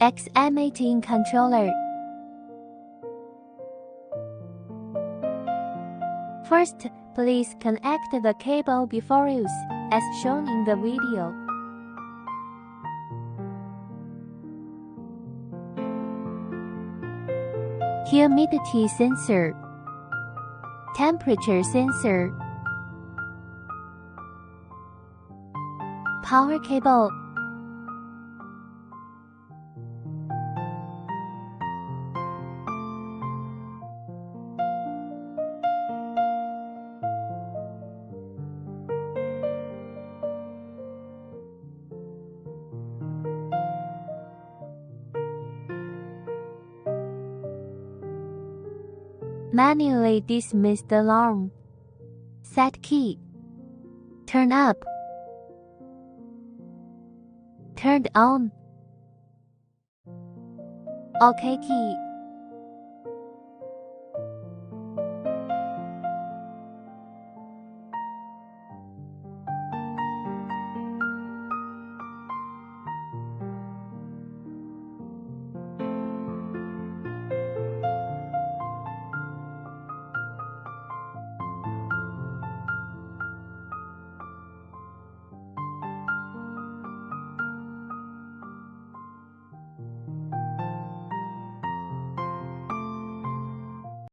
XM18 controller. First, please connect the cable before use, as shown in the video. Humidity sensor, temperature sensor, power cable, manually dismiss the alarm, set key, turn up, turned on, OK key.